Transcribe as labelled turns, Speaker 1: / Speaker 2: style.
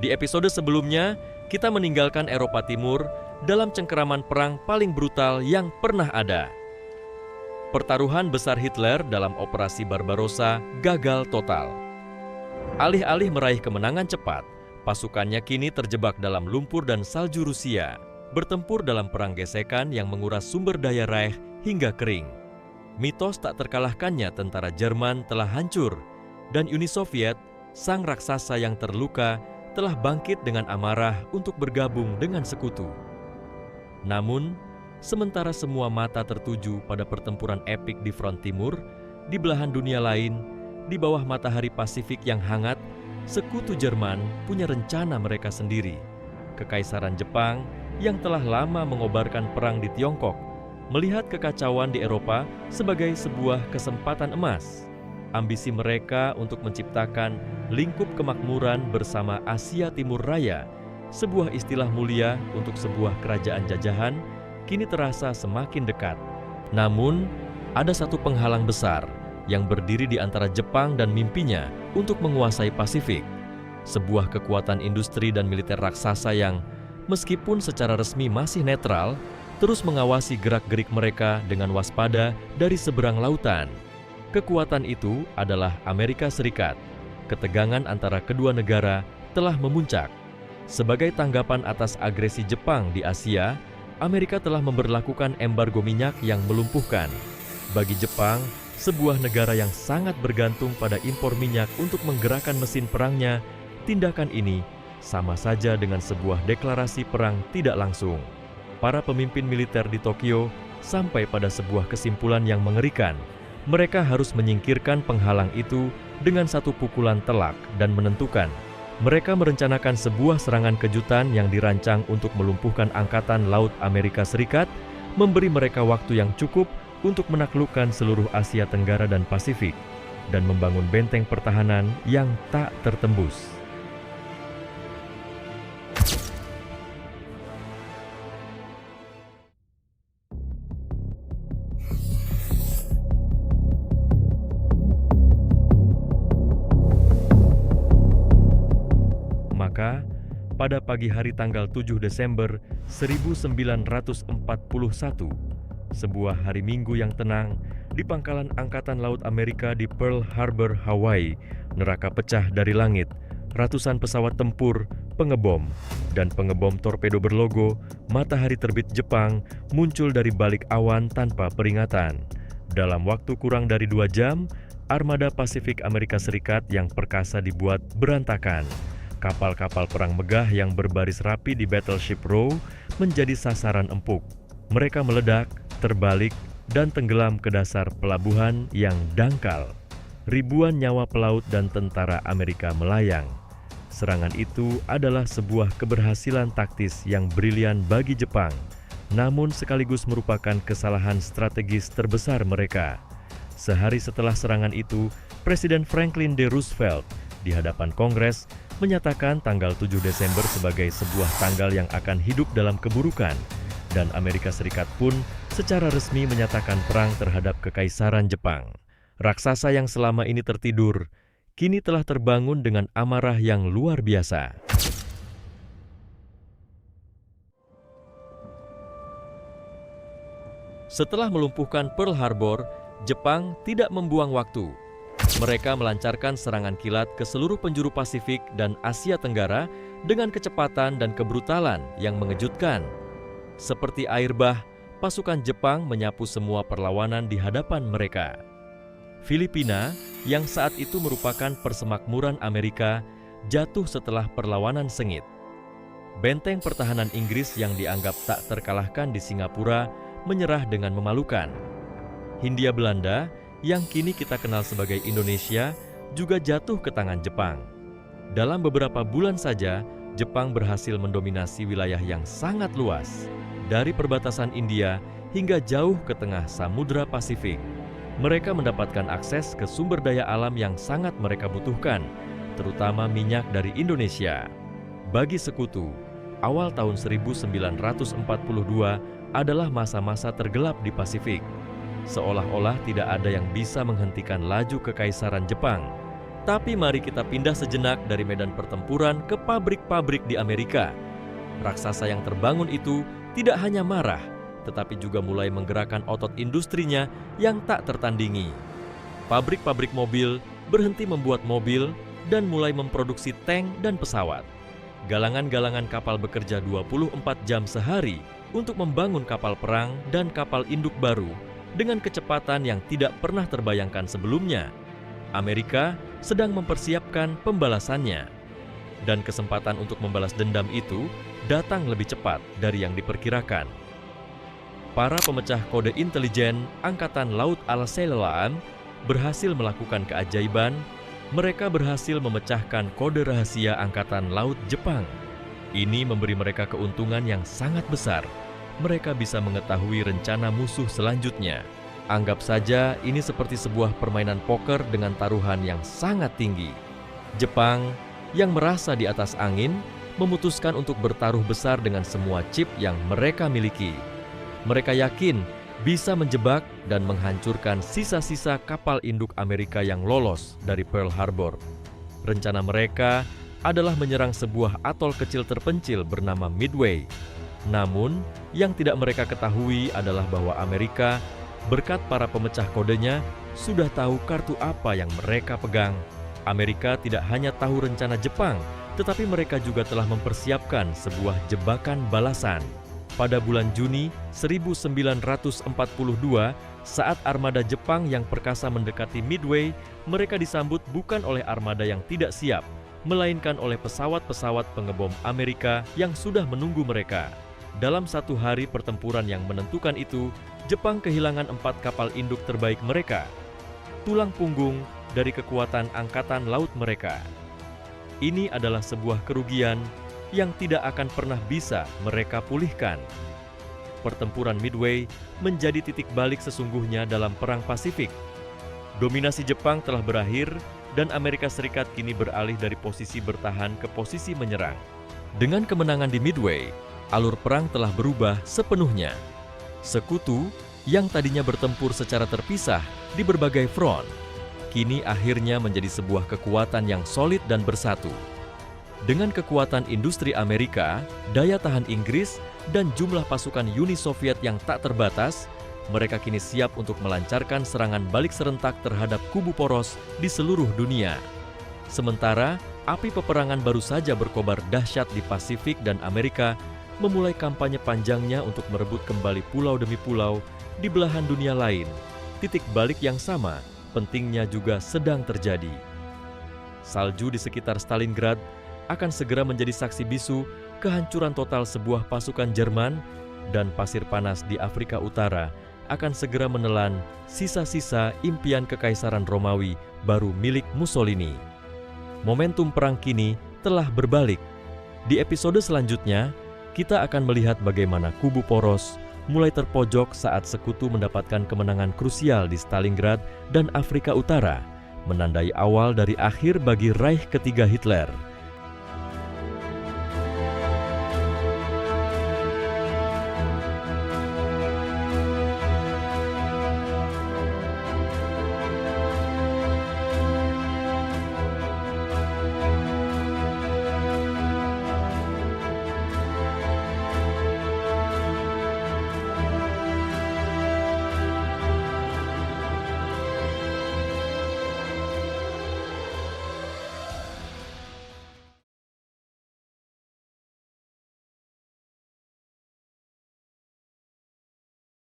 Speaker 1: Di episode sebelumnya, kita meninggalkan Eropa Timur dalam cengkeraman perang paling brutal yang pernah ada. Pertaruhan besar Hitler dalam Operasi Barbarossa gagal total. Alih-alih meraih kemenangan cepat, pasukannya kini terjebak dalam lumpur dan salju Rusia, bertempur dalam perang gesekan yang menguras sumber daya Reich hingga kering. Mitos tak terkalahkannya tentara Jerman telah hancur, dan Uni Soviet, sang raksasa yang terluka, telah bangkit dengan amarah untuk bergabung dengan sekutu. Namun, sementara semua mata tertuju pada pertempuran epik di front timur, di belahan dunia lain, di bawah matahari Pasifik yang hangat, sekutu Jerman punya rencana mereka sendiri. Kekaisaran Jepang yang telah lama mengobarkan perang di Tiongkok, melihat kekacauan di Eropa sebagai sebuah kesempatan emas. Ambisi mereka untuk menciptakan lingkup kemakmuran bersama Asia Timur Raya, sebuah istilah mulia untuk sebuah kerajaan jajahan, kini terasa semakin dekat. Namun, ada satu penghalang besar yang berdiri di antara Jepang dan mimpinya untuk menguasai Pasifik. Sebuah kekuatan industri dan militer raksasa yang, meskipun secara resmi masih netral, terus mengawasi gerak-gerik mereka dengan waspada dari seberang lautan. Kekuatan itu adalah Amerika Serikat. Ketegangan antara kedua negara telah memuncak. Sebagai tanggapan atas agresi Jepang di Asia, Amerika telah memberlakukan embargo minyak yang melumpuhkan. Bagi Jepang, sebuah negara yang sangat bergantung pada impor minyak untuk menggerakkan mesin perangnya, tindakan ini sama saja dengan sebuah deklarasi perang tidak langsung. Para pemimpin militer di Tokyo sampai pada sebuah kesimpulan yang mengerikan. Mereka harus menyingkirkan penghalang itu dengan satu pukulan telak dan menentukan. Mereka merencanakan sebuah serangan kejutan yang dirancang untuk melumpuhkan Angkatan Laut Amerika Serikat, memberi mereka waktu yang cukup untuk menaklukkan seluruh Asia Tenggara dan Pasifik, dan membangun benteng pertahanan yang tak tertembus. Maka, pada pagi hari tanggal 7 Desember 1941, sebuah hari Minggu yang tenang, di pangkalan Angkatan Laut Amerika di Pearl Harbor, Hawaii, neraka pecah dari langit. Ratusan pesawat tempur, pengebom, dan pengebom torpedo berlogo Matahari Terbit Jepang muncul dari balik awan tanpa peringatan. Dalam waktu kurang dari 2 jam, armada Pasifik Amerika Serikat yang perkasa dibuat berantakan. Kapal-kapal perang megah yang berbaris rapi di Battleship Row menjadi sasaran empuk. Mereka meledak, terbalik, dan tenggelam ke dasar pelabuhan yang dangkal. Ribuan nyawa pelaut dan tentara Amerika melayang. Serangan itu adalah sebuah keberhasilan taktis yang brilian bagi Jepang, namun sekaligus merupakan kesalahan strategis terbesar mereka. Sehari setelah serangan itu, Presiden Franklin D. Roosevelt di hadapan Kongres menyatakan tanggal 7 Desember sebagai sebuah tanggal yang akan hidup dalam keburukan, dan Amerika Serikat pun secara resmi menyatakan perang terhadap Kekaisaran Jepang. Raksasa yang selama ini tertidur, kini telah terbangun dengan amarah yang luar biasa. Setelah melumpuhkan Pearl Harbor, Jepang tidak membuang waktu. Mereka melancarkan serangan kilat ke seluruh penjuru Pasifik dan Asia Tenggara dengan kecepatan dan kebrutalan yang mengejutkan. Seperti air bah, pasukan Jepang menyapu semua perlawanan di hadapan mereka. Filipina, yang saat itu merupakan persemakmuran Amerika, jatuh setelah perlawanan sengit. Benteng pertahanan Inggris yang dianggap tak terkalahkan di Singapura menyerah dengan memalukan. Hindia Belanda, yang kini kita kenal sebagai Indonesia, juga jatuh ke tangan Jepang. Dalam beberapa bulan saja, Jepang berhasil mendominasi wilayah yang sangat luas, dari perbatasan India hingga jauh ke tengah Samudra Pasifik. Mereka mendapatkan akses ke sumber daya alam yang sangat mereka butuhkan, terutama minyak dari Indonesia. Bagi sekutu, awal tahun 1942 adalah masa-masa tergelap di Pasifik. Seolah-olah tidak ada yang bisa menghentikan laju kekaisaran Jepang. Tapi mari kita pindah sejenak dari medan pertempuran ke pabrik-pabrik di Amerika. Raksasa yang terbangun itu tidak hanya marah, tetapi juga mulai menggerakkan otot industrinya yang tak tertandingi. Pabrik-pabrik mobil berhenti membuat mobil dan mulai memproduksi tank dan pesawat. Galangan-galangan kapal bekerja 24 jam sehari untuk membangun kapal perang dan kapal induk baru dengan kecepatan yang tidak pernah terbayangkan sebelumnya. Amerika sedang mempersiapkan pembalasannya. Dan kesempatan untuk membalas dendam itu datang lebih cepat dari yang diperkirakan. Para pemecah kode intelijen Angkatan Laut Al-Seilalam berhasil melakukan keajaiban. Mereka berhasil memecahkan kode rahasia Angkatan Laut Jepang. Ini memberi mereka keuntungan yang sangat besar. Mereka bisa mengetahui rencana musuh selanjutnya. Anggap saja ini seperti sebuah permainan poker dengan taruhan yang sangat tinggi. Jepang yang merasa di atas angin memutuskan untuk bertaruh besar dengan semua chip yang mereka miliki. Mereka yakin bisa menjebak dan menghancurkan sisa-sisa kapal induk Amerika yang lolos dari Pearl Harbor. Rencana mereka adalah menyerang sebuah atol kecil terpencil bernama Midway. Namun, yang tidak mereka ketahui adalah bahwa Amerika, berkat para pemecah kodenya, sudah tahu kartu apa yang mereka pegang. Amerika tidak hanya tahu rencana Jepang, tetapi mereka juga telah mempersiapkan sebuah jebakan balasan. Pada bulan Juni 1942, saat armada Jepang yang perkasa mendekati Midway, mereka disambut bukan oleh armada yang tidak siap, melainkan oleh pesawat-pesawat pengebom Amerika yang sudah menunggu mereka. Dalam satu hari pertempuran yang menentukan itu, Jepang kehilangan 4 kapal induk terbaik mereka, tulang punggung dari kekuatan angkatan laut mereka. Ini adalah sebuah kerugian yang tidak akan pernah bisa mereka pulihkan. Pertempuran Midway menjadi titik balik sesungguhnya dalam Perang Pasifik. Dominasi Jepang telah berakhir dan Amerika Serikat kini beralih dari posisi bertahan ke posisi menyerang. Dengan kemenangan di Midway, alur perang telah berubah sepenuhnya. Sekutu yang tadinya bertempur secara terpisah di berbagai front, kini akhirnya menjadi sebuah kekuatan yang solid dan bersatu. Dengan kekuatan industri Amerika, daya tahan Inggris, dan jumlah pasukan Uni Soviet yang tak terbatas, mereka kini siap untuk melancarkan serangan balik serentak terhadap kubu poros di seluruh dunia. Sementara, api peperangan baru saja berkobar dahsyat di Pasifik dan Amerika memulai kampanye panjangnya untuk merebut kembali pulau demi pulau di belahan dunia lain. Titik balik yang sama pentingnya juga sedang terjadi. Salju di sekitar Stalingrad akan segera menjadi saksi bisu kehancuran total sebuah pasukan Jerman, dan pasir panas di Afrika Utara akan segera menelan sisa-sisa impian kekaisaran Romawi baru milik Mussolini. Momentum perang kini telah berbalik. Di episode selanjutnya, kita akan melihat bagaimana kubu poros mulai terpojok saat sekutu mendapatkan kemenangan krusial di Stalingrad dan Afrika Utara, menandai awal dari akhir bagi Reich ketiga Hitler.